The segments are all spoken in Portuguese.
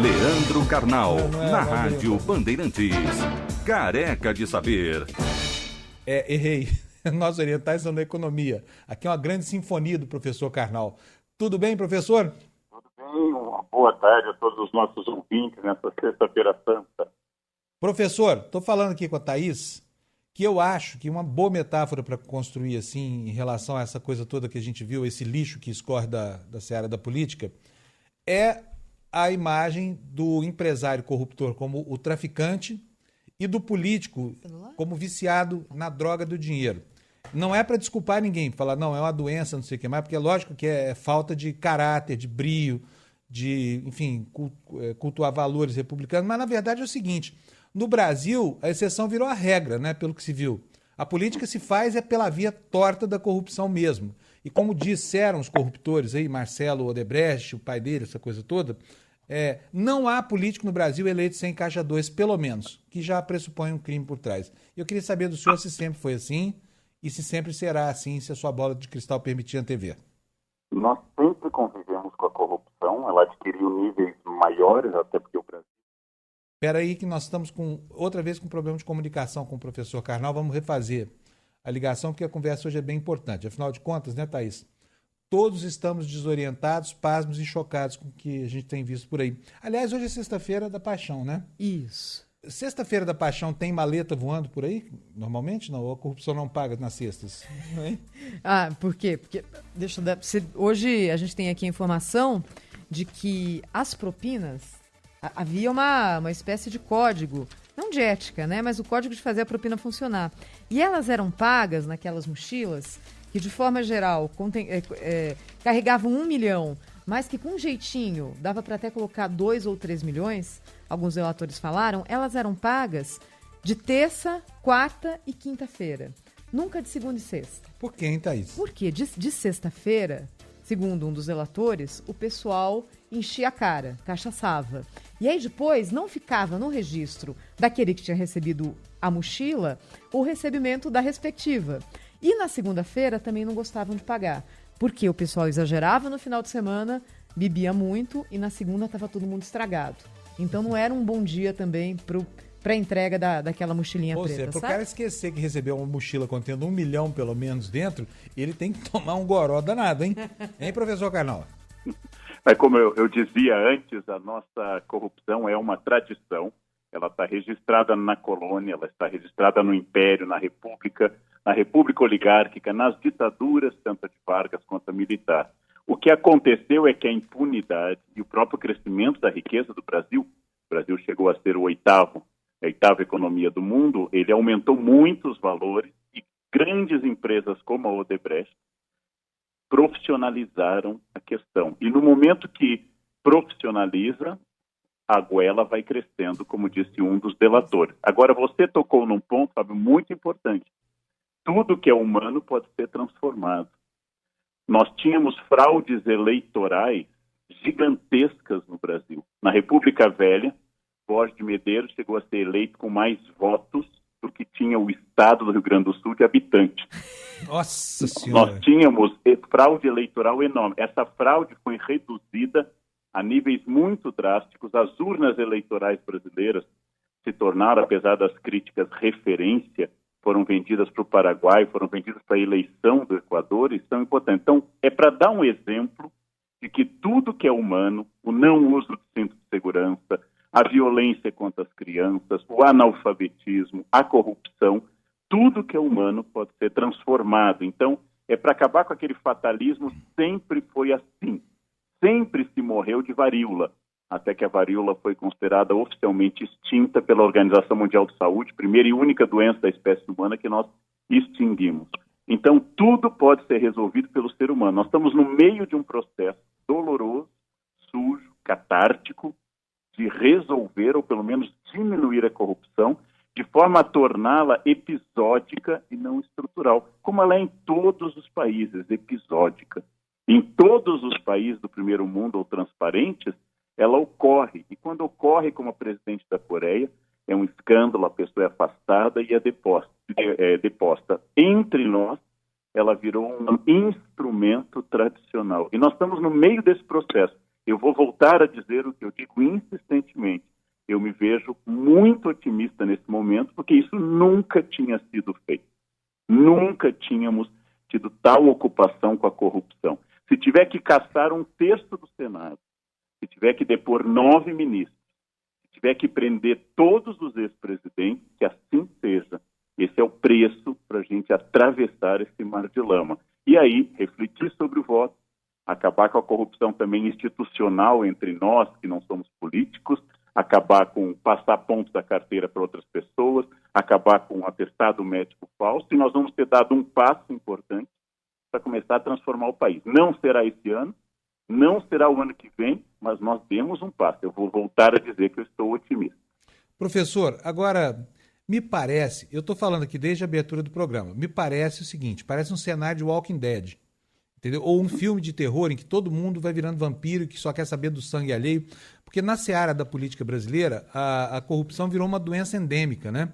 Leandro Carnal, na Rádio Bandeirantes. Careca de saber. Errei. Nós orientais são da economia. Aqui é uma grande sinfonia do professor Carnal. Tudo bem, professor? Tudo bem, uma boa tarde a todos os nossos ouvintes nessa sexta-feira santa. Professor, estou falando aqui com a Thaís, que eu acho que uma boa metáfora para construir assim, em relação a essa coisa toda que a gente viu, esse lixo que escorre da seara da política, é a imagem do empresário corruptor como o traficante e do político como viciado na droga do dinheiro. Não é para desculpar ninguém, falar, não, é uma doença, não sei o que mais, porque é lógico que é falta de caráter, de brio, de, enfim, cultuar valores republicanos, mas na verdade é o seguinte, no Brasil a exceção virou a regra, né, pelo que se viu. A política se faz pela via torta da corrupção mesmo. E como disseram os corruptores aí, Marcelo Odebrecht, o pai dele, essa coisa toda, não há político no Brasil eleito sem caixa 2, pelo menos, que já pressupõe um crime por trás. Eu queria saber do senhor se sempre foi assim e se sempre será assim, se a sua bola de cristal permitir antever. Nós sempre convivemos com a corrupção, ela adquiriu níveis maiores, até porque o Brasil... Espera aí que nós estamos outra vez com problema de comunicação com o professor Carnal, vamos refazer a ligação, porque a conversa hoje é bem importante. Afinal de contas, né, Thaís? Todos estamos desorientados, pasmos e chocados com o que a gente tem visto por aí. Aliás, hoje é sexta-feira da Paixão, né? Isso. Sexta-feira da Paixão tem maleta voando por aí? Normalmente não, ou a corrupção não paga nas sextas? Por quê? Porque, hoje a gente tem aqui a informação de que as propinas, havia uma espécie de código, não de ética, né? Mas o código de fazer a propina funcionar. E elas eram pagas naquelas mochilas que, de forma geral, carregavam 1 milhão, mas que com um jeitinho dava para até colocar 2 ou 3 milhões, alguns relatores falaram, elas eram pagas de terça, quarta e quinta-feira. Nunca de segunda e sexta. Por quê, hein, Thaís? Porque de sexta-feira, segundo um dos relatores, o pessoal enchia a cara, cachaçava. E aí depois não ficava no registro daquele que tinha recebido a mochila o recebimento da respectiva. E na segunda-feira também não gostavam de pagar, porque o pessoal exagerava no final de semana, bebia muito e na segunda estava todo mundo estragado. Então não era um bom dia também para a entrega daquela mochilinha preta, seja, sabe? pro cara esquecer que recebeu uma mochila contendo 1 milhão pelo menos dentro, ele tem que tomar um goró danado, hein? Hein, professor Carnal? Mas como eu dizia antes, a nossa corrupção é uma tradição, ela está registrada na colônia, ela está registrada no Império, na República Oligárquica, nas ditaduras, tanto a de Vargas quanto a militar. O que aconteceu é que a impunidade e o próprio crescimento da riqueza do Brasil, o Brasil chegou a ser a oitava economia do mundo, ele aumentou muito os valores e grandes empresas como a Odebrecht profissionalizaram a questão. E no momento que profissionaliza, a goela vai crescendo, como disse um dos delatores. Agora, você tocou num ponto, Fábio, muito importante. Tudo que é humano pode ser transformado. Nós tínhamos fraudes eleitorais gigantescas no Brasil. Na República Velha, Borges de Medeiros chegou a ser eleito com mais votos do que tinha o estado do Rio Grande do Sul de habitantes. Nossa Senhora! Nós tínhamos fraude eleitoral enorme. Essa fraude foi reduzida a níveis muito drásticos. As urnas eleitorais brasileiras se tornaram, apesar das críticas, referência, foram vendidas para o Paraguai, foram vendidas para a eleição do Equador e são importantes. Então, é para dar um exemplo de que tudo que é humano, o não uso de cinto de segurança, a violência contra as crianças, o analfabetismo, a corrupção, tudo que é humano pode ser transformado. Então, é para acabar com aquele fatalismo, sempre foi assim. Sempre se morreu de varíola, até que a varíola foi considerada oficialmente extinta pela Organização Mundial de Saúde, primeira e única doença da espécie humana que nós extinguimos. Então, tudo pode ser resolvido pelo ser humano. Nós estamos no meio de um processo doloroso, sujo, catártico, de resolver ou pelo menos diminuir a corrupção, de forma a torná-la episódica e não estrutural, como ela é em todos os países, episódica. Em todos os países do primeiro mundo ou transparentes, ela ocorre. E quando ocorre como a presidente da Coreia, é um escândalo, a pessoa é afastada e é deposta. Entre nós, ela virou um instrumento tradicional. E nós estamos no meio desse processo. Eu vou voltar a dizer o que eu digo insistentemente vejo muito otimista nesse momento, porque isso nunca tinha sido feito. Nunca tínhamos tido tal ocupação com a corrupção. Se tiver que caçar 1/3 do Senado, se tiver que depor 9 ministros, se tiver que prender todos os ex-presidentes, que assim seja. Esse é o preço para a gente atravessar esse mar de lama. E aí, refletir sobre o voto, acabar com a corrupção também institucional entre nós, que não somos políticos, acabar com passar pontos da carteira para outras pessoas, acabar com o atestado médico falso, e nós vamos ter dado um passo importante para começar a transformar o país. Não será esse ano, não será o ano que vem, mas nós demos um passo. Eu vou voltar a dizer que eu estou otimista. Professor, agora, me parece, eu estou falando aqui desde a abertura do programa, me parece o seguinte, parece um cenário de Walking Dead, entendeu? Ou um filme de terror em que todo mundo vai virando vampiro e que só quer saber do sangue alheio, porque na seara da política brasileira, a corrupção virou uma doença endêmica, né?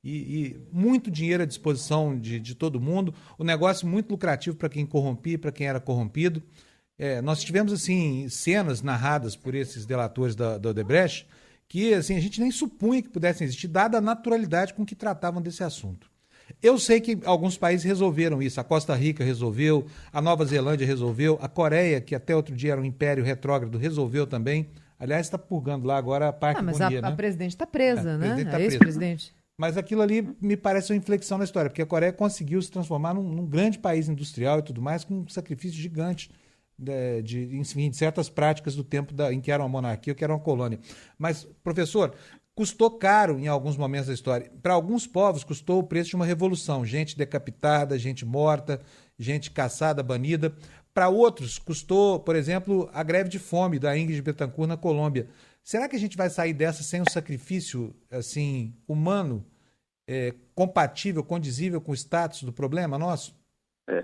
E muito dinheiro à disposição de todo mundo, o negócio muito lucrativo para quem corrompia e para quem era corrompido. Nós tivemos assim cenas narradas por esses delatores da Odebrecht que assim, a gente nem supunha que pudessem existir, dada a naturalidade com que tratavam desse assunto. Eu sei que alguns países resolveram isso, a Costa Rica resolveu, a Nova Zelândia resolveu, a Coreia, que até outro dia era um império retrógrado, resolveu também. Aliás, está purgando lá agora a Park Geun-hye, né? A presidente está presa, né? A ex-presidente. Mas aquilo ali me parece uma inflexão na história, porque a Coreia conseguiu se transformar num grande país industrial e tudo mais, com um sacrifício gigante de certas práticas do tempo em que era uma monarquia ou que era uma colônia. Mas, professor, custou caro em alguns momentos da história. Para alguns povos, custou o preço de uma revolução. Gente decapitada, gente morta, gente caçada, banida. Para outros, custou, por exemplo, a greve de fome da Ingrid Betancourt na Colômbia. Será que a gente vai sair dessa sem um sacrifício assim, humano, compatível, condizível com o status do problema nosso?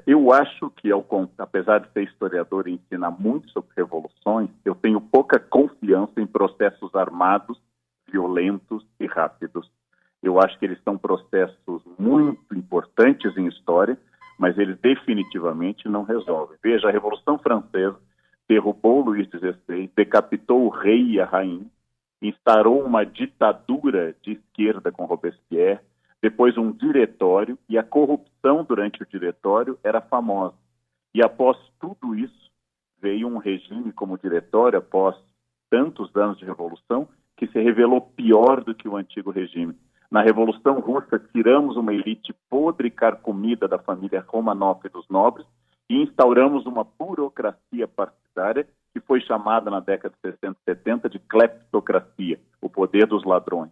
Eu acho que, apesar de ser historiador e ensinar muito sobre revoluções, eu tenho pouca confiança em processos armados, violentos e rápidos. Eu acho que eles são processos muito importantes em história, mas eles definitivamente não resolvem. Veja, a Revolução Francesa derrubou Luís XVI, decapitou o rei e a rainha, instaurou uma ditadura de esquerda com Robespierre, depois um diretório, e a corrupção durante o diretório era famosa. E após tudo isso, veio um regime como diretório, após tantos anos de revolução, que se revelou pior do que o antigo regime. Na Revolução Russa, tiramos uma elite podre e carcomida da família Romanov e dos nobres e instauramos uma burocracia partidária que foi chamada na década de 60 e 70 de cleptocracia, o poder dos ladrões.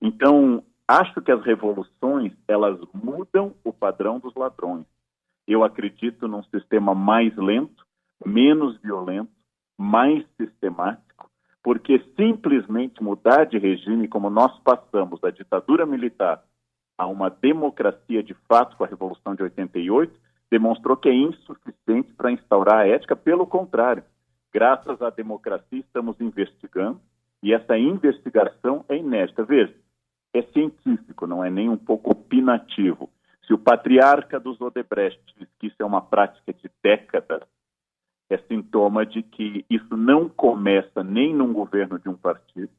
Então, acho que as revoluções, elas mudam o padrão dos ladrões. Eu acredito num sistema mais lento, menos violento, mais sistemático, porque simplesmente mudar de regime, como nós passamos da ditadura militar a uma democracia de fato com a Revolução de 88, demonstrou que é insuficiente para instaurar a ética. Pelo contrário, graças à democracia estamos investigando, e essa investigação é inédita. Veja, é científico, não é nem um pouco opinativo. Se o patriarca dos Odebrecht diz que isso é uma prática de décadas, é sintoma de que isso não começa nem num governo de um partido,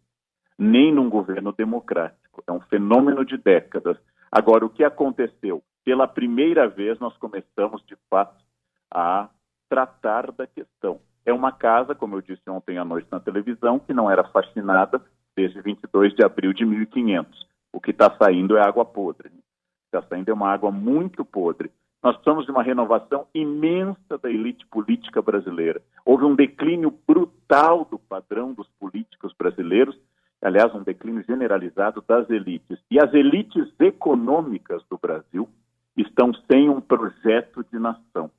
nem num governo democrático. É um fenômeno de décadas. Agora, o que aconteceu? Pela primeira vez, nós começamos, de fato, a tratar da questão. É uma casa, como eu disse ontem à noite na televisão, que não era faxinada desde 22 de abril de 1500. O que está saindo é água podre. O que está saindo é uma água muito podre. Nós precisamos de uma renovação imensa da elite política brasileira. Houve um declínio brutal do padrão dos políticos brasileiros, aliás, um declínio generalizado das elites. E as elites econômicas do Brasil estão sem um projeto de nação.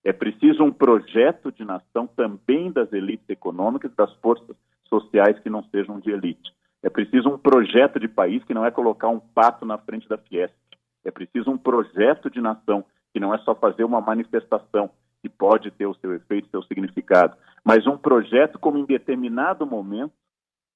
É preciso um projeto de nação também das elites econômicas, das forças sociais que não sejam de elite. É preciso um projeto de país que não é colocar um pato na frente da Fiesp. É preciso um projeto de nação que não é só fazer uma manifestação que pode ter o seu efeito, o seu significado, mas um projeto como em determinado momento,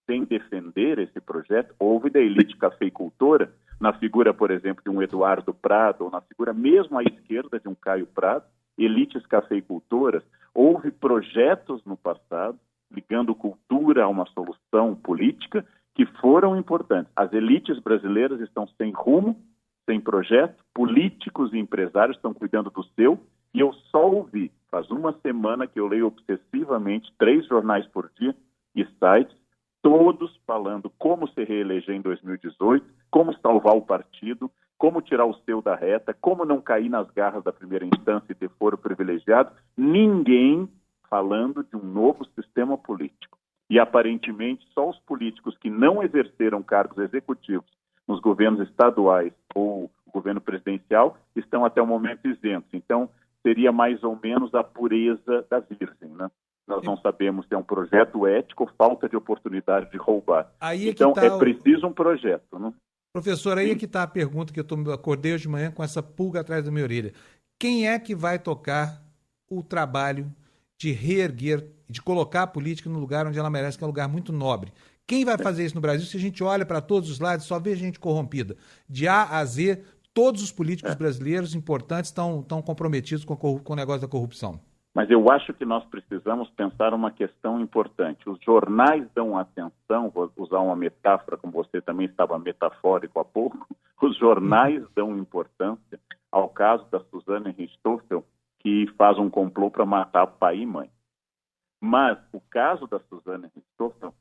sem defender esse projeto, houve da elite cafeicultora, na figura, por exemplo, de um Eduardo Prado, ou na figura mesmo à esquerda de um Caio Prado, elites cafeicultoras. Houve projetos no passado, ligando cultura a uma solução política, que foram importantes. As elites brasileiras estão sem rumo, sem projeto, políticos e empresários estão cuidando do seu, e eu só ouvi, faz uma semana que eu leio obsessivamente 3 jornais por dia e sites, todos falando como se reeleger em 2018, como salvar o partido, como tirar o seu da reta, como não cair nas garras da primeira instância e ter foro privilegiado. Ninguém falando de um novo sistema político. E, aparentemente, só os políticos que não exerceram cargos executivos nos governos estaduais ou o governo presidencial estão até o momento isentos. Então, seria mais ou menos a pureza da virgem, né? Nós não sabemos se é um projeto ético ou falta de oportunidade de roubar. Então, é preciso um projeto, né? Professor, aí é que está a pergunta que eu acordei hoje de manhã com essa pulga atrás da minha orelha. Quem é que vai tocar o trabalho de reerguer, de colocar a política no lugar onde ela merece, que é um lugar muito nobre? Quem vai fazer isso no Brasil? Se a gente olha para todos os lados, só vê gente corrompida. De A a Z, todos os políticos brasileiros importantes estão comprometidos com o negócio da corrupção. Mas eu acho que nós precisamos pensar uma questão importante. Os jornais dão atenção, vou usar uma metáfora, como você também estava metafórico há pouco, os jornais dão importância ao caso da Suzane Richthofen, que faz um complô para matar pai e mãe. Mas o caso da Suzane Richthofen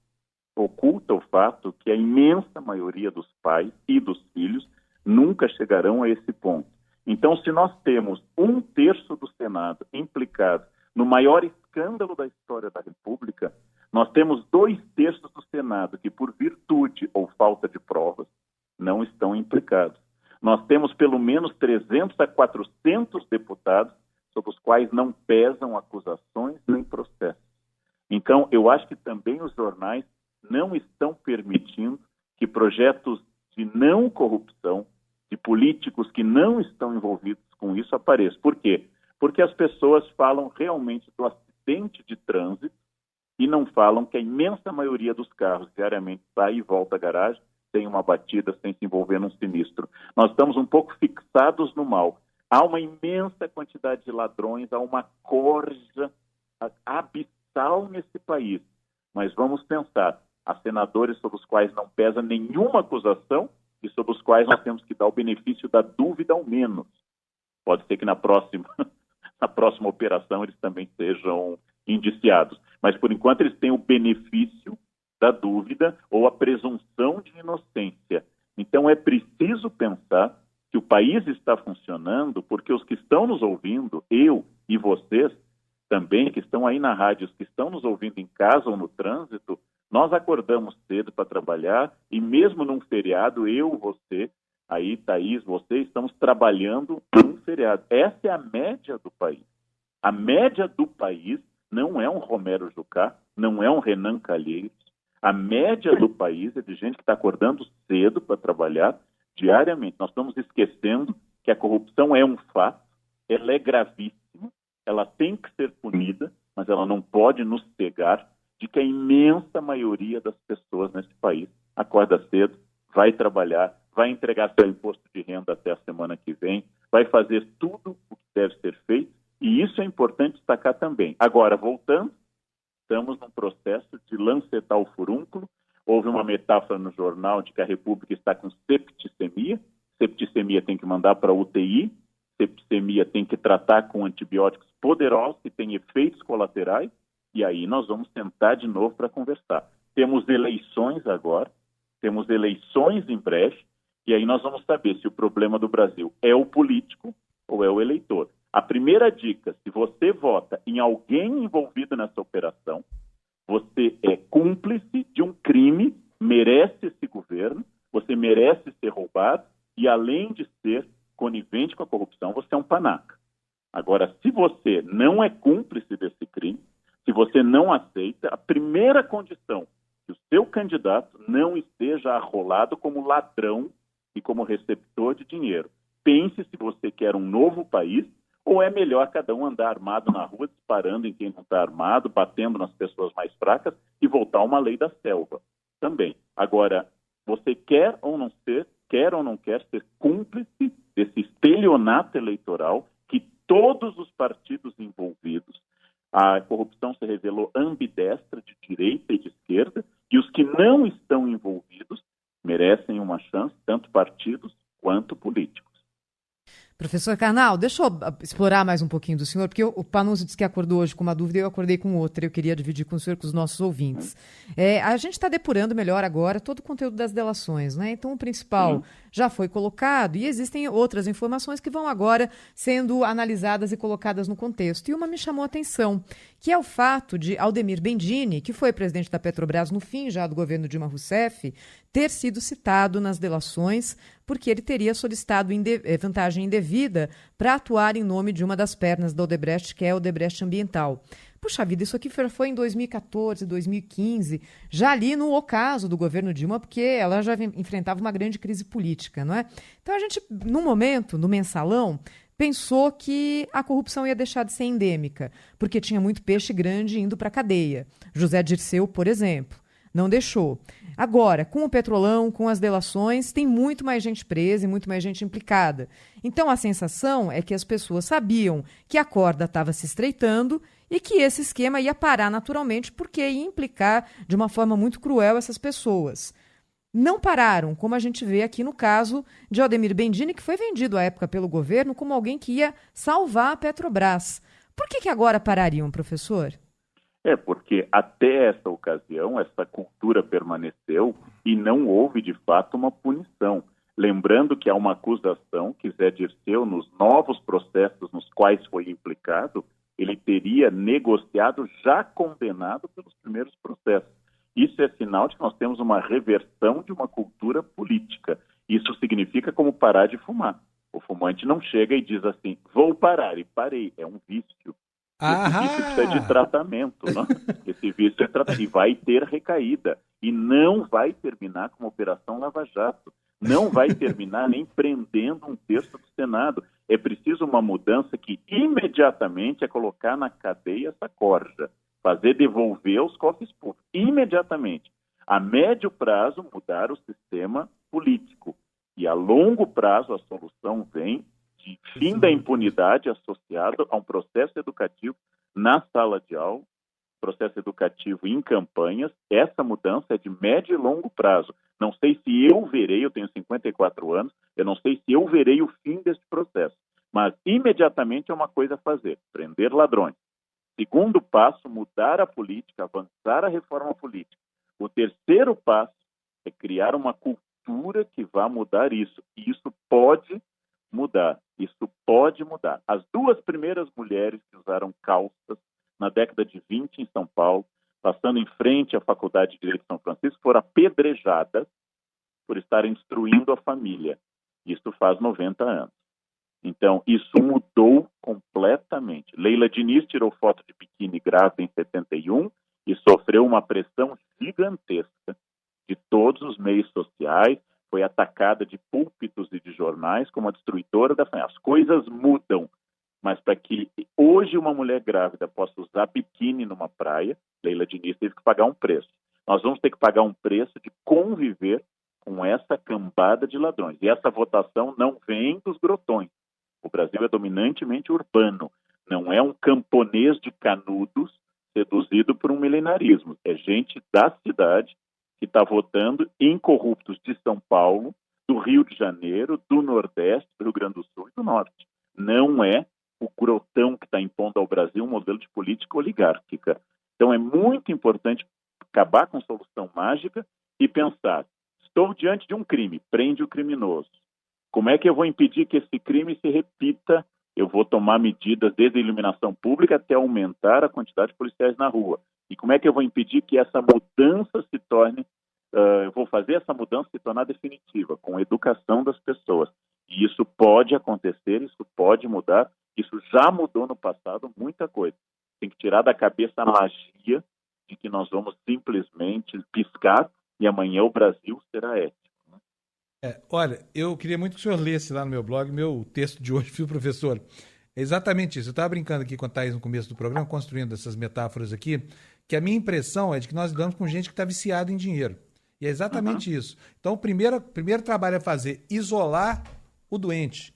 oculta o fato que a imensa maioria dos pais e dos filhos nunca chegarão a esse ponto. Então, se nós temos 1/3 do Senado implicado no maior escândalo da história da República, nós temos 2/3 do Senado que, por virtude ou falta de provas, não estão implicados. Nós temos pelo menos 300 a 400 deputados sobre os quais não pesam acusações nem processos. Então, eu acho que também os jornais não estão permitindo que projetos de não corrupção, de políticos que não estão envolvidos com isso apareçam. Por quê? Porque as pessoas falam realmente do acidente de trânsito e não falam que a imensa maioria dos carros diariamente sai e volta à garagem, tem uma batida sem se envolver num sinistro. Nós estamos um pouco fixados no mal. Há uma imensa quantidade de ladrões, há uma corja abissal nesse país. Mas vamos pensar, há senadores sobre os quais não pesa nenhuma acusação e sobre os quais nós temos que dar o benefício da dúvida ao menos. Pode ser que na próxima operação eles também sejam indiciados. Mas, por enquanto, eles têm o benefício da dúvida ou a presunção de inocência. Então, é preciso pensar que o país está funcionando porque os que estão nos ouvindo, eu e vocês também, que estão aí na rádio, os que estão nos ouvindo em casa ou no trânsito, nós acordamos cedo para trabalhar e mesmo num feriado, eu, você, aí, Thaís, você, estamos trabalhando num feriado. Essa é a média do país. A média do país não é um Romero Jucá, não é um Renan Calheiros. A média do país é de gente que está acordando cedo para trabalhar diariamente. Nós estamos esquecendo que a corrupção é um fato, ela é gravíssima, ela tem que ser punida, mas ela não pode nos cegar de que a imensa maioria das pessoas nesse país acorda cedo, vai trabalhar, vai entregar seu imposto de renda até a semana que vem, vai fazer tudo o que deve ser feito, e isso é importante destacar também. Agora, voltando, estamos num processo de lancetar o furúnculo. Houve uma metáfora no jornal de que a República está com septicemia. Septicemia tem que mandar para a UTI, septicemia tem que tratar com antibióticos poderosos que têm efeitos colaterais, e aí nós vamos sentar de novo para conversar. Temos eleições agora, temos eleições em breve, e aí nós vamos saber se o problema do Brasil é o político ou é o eleitor. A primeira dica, se você vota em alguém envolvido nessa operação, você é cúmplice de um crime, merece esse governo, você merece ser roubado e, além de ser conivente com a corrupção, você é um panaca. Agora, se você não é cúmplice desse crime, se você não aceita, a primeira condição que o seu candidato não esteja arrolado como ladrão e como receptor de dinheiro. Pense se você quer um novo país ou é melhor cada um andar armado na rua, disparando em quem não está armado, batendo nas pessoas mais fracas e voltar a uma lei da selva também. Agora, você quer ou não quer ser cúmplice desse estelionato eleitoral que todos os partidos envolvidos, a corrupção se revelou ambidestra, de direita e de esquerda, e os que não estão envolvidos Merecem uma chance, tanto partidos quanto políticos. Professor Karnal, deixa eu explorar mais um pouquinho do senhor, porque o Panunzio disse que acordou hoje com uma dúvida e eu acordei com outra. Eu queria dividir com o senhor e com os nossos ouvintes. A gente está depurando melhor agora todo o conteúdo das delações, né? Então, o principal já foi colocado e existem outras informações que vão agora sendo analisadas e colocadas no contexto. E uma me chamou a atenção, que é o fato de Aldemir Bendini, que foi presidente da Petrobras no fim já do governo Dilma Rousseff, ter sido citado nas delações porque ele teria solicitado vantagem indevida para atuar em nome de uma das pernas da Odebrecht, que é a Odebrecht Ambiental. Puxa vida, isso aqui foi em 2014, 2015, já ali no ocaso do governo Dilma, porque ela já enfrentava uma grande crise política, não é? Então a gente, no momento, no mensalão, pensou que a corrupção ia deixar de ser endêmica, porque tinha muito peixe grande indo para a cadeia. José Dirceu, por exemplo, não deixou. Agora, com o Petrolão, com as delações, tem muito mais gente presa e muito mais gente implicada. Então, a sensação é que as pessoas sabiam que a corda estava se estreitando e que esse esquema ia parar naturalmente porque ia implicar de uma forma muito cruel essas pessoas. Não pararam, como a gente vê aqui no caso de Aldemir Bendini, que foi vendido à época pelo governo como alguém que ia salvar a Petrobras. Por que agora parariam, professor? Porque até essa ocasião, essa cultura permaneceu e não houve, de fato, uma punição. Lembrando que há uma acusação que Zé Dirceu, nos novos processos nos quais foi implicado, ele teria negociado já condenado pelos primeiros processos. Isso é sinal de que nós temos uma reversão de uma cultura política. Isso significa como parar de fumar. O fumante não chega e diz assim, vou parar, e parei. É um vício. Esse vício precisa de tratamento, não? Esse vício é tratado e vai ter recaída. E não vai terminar com uma Operação Lava Jato. Não vai terminar nem prendendo um terço do Senado. É preciso uma mudança que imediatamente é colocar na cadeia essa corja, fazer devolver os cofres públicos. Imediatamente. A médio prazo, mudar o sistema político. E a longo prazo, a solução vem de fim da impunidade associado a um processo educativo na sala de aula, processo educativo em campanhas. Essa mudança é de médio e longo prazo. Não sei se eu verei, eu tenho 54 anos, eu não sei se eu verei o fim desse processo, mas imediatamente é uma coisa a fazer, prender ladrões. Segundo passo, mudar a política, avançar a reforma política. O terceiro passo é criar uma cultura que vá mudar isso, e isso pode mudar. Isso pode mudar. As duas primeiras mulheres que usaram calças na década de 20 em São Paulo, passando em frente à Faculdade de Direito de São Francisco, foram apedrejadas por estarem destruindo a família. Isso faz 90 anos. Então, isso mudou completamente. Leila Diniz tirou foto de biquíni grávida em 71 e sofreu uma pressão gigantesca de todos os meios sociais, foi atacada de púlpitos e de jornais como a destruidora da família. As coisas mudam, mas para que hoje uma mulher grávida possa usar biquíni numa praia, Leila Diniz teve que pagar um preço. Nós vamos ter que pagar um preço de conviver com essa cambada de ladrões. E essa votação não vem dos grotões. O Brasil é dominantemente urbano. Não é um camponês de Canudos seduzido por um milenarismo. É gente da cidade que está votando em corruptos de São Paulo, do Rio de Janeiro, do Nordeste, do Rio Grande do Sul e do Norte. Não é o grotão que está impondo ao Brasil um modelo de política oligárquica. Então é muito importante acabar com solução mágica e pensar, estou diante de um crime, prende o criminoso. Como é que eu vou impedir que esse crime se repita? Eu vou tomar medidas desde a iluminação pública até aumentar a quantidade de policiais na rua. E como é que eu vou impedir que essa mudança se torne, eu vou fazer essa mudança se tornar definitiva, com a educação das pessoas. E isso pode acontecer, isso pode mudar, isso já mudou no passado muita coisa. Tem que tirar da cabeça a magia de que nós vamos simplesmente piscar e amanhã o Brasil será ético. Olha, eu queria muito que o senhor lesse lá no meu blog meu texto de hoje, viu, professor? É exatamente isso. Eu estava brincando aqui com a Thaís no começo do programa, construindo essas metáforas aqui, que a minha impressão é de que nós lidamos com gente que está viciada em dinheiro. E é exatamente isso. Então, o primeiro trabalho a fazer, isolar o doente.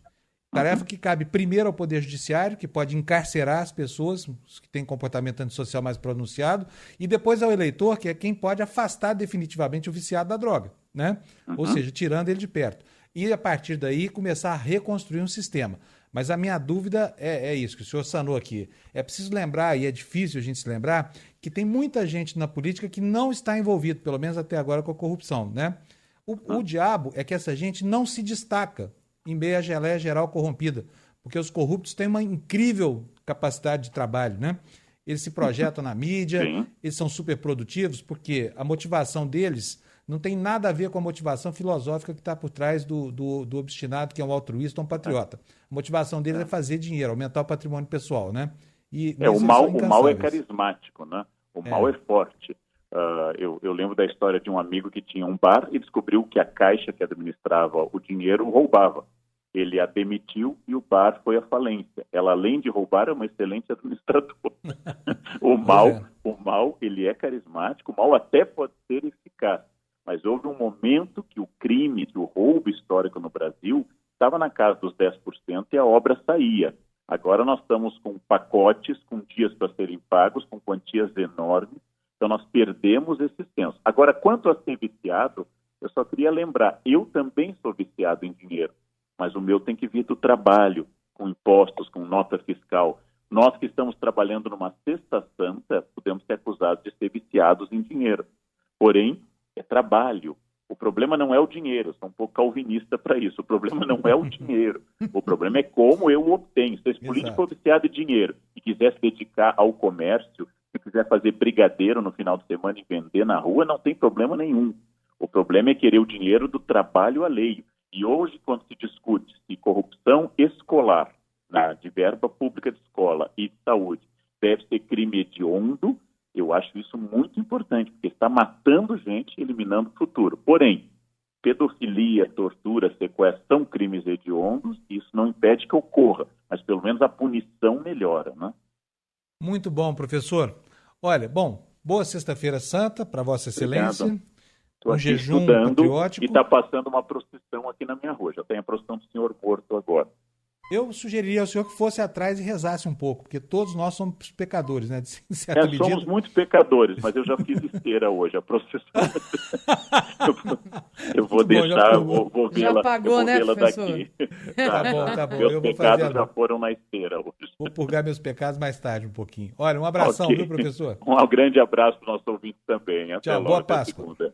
Tarefa que cabe primeiro ao Poder Judiciário, que pode encarcerar as pessoas que têm comportamento antissocial mais pronunciado, e depois ao eleitor, que é quem pode afastar definitivamente o viciado da droga. né? Ou seja, tirando ele de perto. E a partir daí começar a reconstruir um sistema. Mas a minha dúvida é isso que o senhor sanou aqui. É preciso lembrar, e é difícil a gente se lembrar, que tem muita gente na política que não está envolvido, pelo menos até agora, com a corrupção, né? O diabo é que essa gente não se destaca em meio à geleia geral corrompida, porque os corruptos têm uma incrível capacidade de trabalho, né? Eles se projetam na mídia, eles são super produtivos, porque a motivação deles não tem nada a ver com a motivação filosófica que está por trás do obstinado, que é um altruísta, um patriota. A motivação deles é fazer dinheiro, aumentar o patrimônio pessoal, né? O mal é carismático, né? O mal é forte. Eu lembro da história de um amigo que tinha um bar e descobriu que a caixa que administrava o dinheiro roubava. Ele a demitiu e o bar foi à falência. Ela, além de roubar, é uma excelente administradora. O mal, ele é carismático, o mal até pode ser eficaz. Mas houve um momento que o crime, que o roubo histórico no Brasil estava na casa dos 10% e a obra saía. Agora nós estamos com pacotes, com dias para serem pagos, com quantias enormes. Então nós perdemos esse senso. Agora, quanto a ser viciado, eu só queria lembrar, eu também sou viciado em dinheiro, mas o meu tem que vir do trabalho, com impostos, com nota fiscal. Nós que estamos trabalhando numa cesta santa, podemos ser acusados de ser viciados em dinheiro. Porém, é trabalho. O problema não é o dinheiro, eu sou um pouco calvinista para isso. O problema não é o dinheiro. O problema é como eu o obtenho. Se esse político for viciado em dinheiro e quiser se dedicar ao comércio, se quiser fazer brigadeiro no final de semana e vender na rua, não tem problema nenhum. O problema é querer o dinheiro do trabalho alheio. E hoje, quando se discute se corrupção escolar, de verba pública de escola e de saúde, deve ser crime hediondo, eu acho isso muito importante, porque está matando gente e eliminando o futuro. Porém, pedofilia, tortura, sequestro são crimes hediondos e isso não impede que ocorra, mas pelo menos a punição melhora, né? Muito bom, professor. Olha, boa Sexta-feira Santa para Vossa Excelência. Estou aqui jejum estudando patriótico. E está passando uma procissão aqui na minha rua. Já tem a procissão do Senhor Morto agora. Eu sugeriria ao senhor que fosse atrás e rezasse um pouco, porque todos nós somos pecadores, né? De certa medida. Somos muito pecadores, mas eu já fiz esteira hoje. A procissão. eu vou deixar, vou vê-la. Já pagou, né, professor? Daqui. Tá bom. Meus Eu vou pecados fazer já foram na esteira hoje. Vou purgar meus pecados mais tarde um pouquinho. Olha, um abração, viu, professor? Um grande abraço para o nosso ouvinte também. Até Tchau, logo, boa Páscoa. segunda.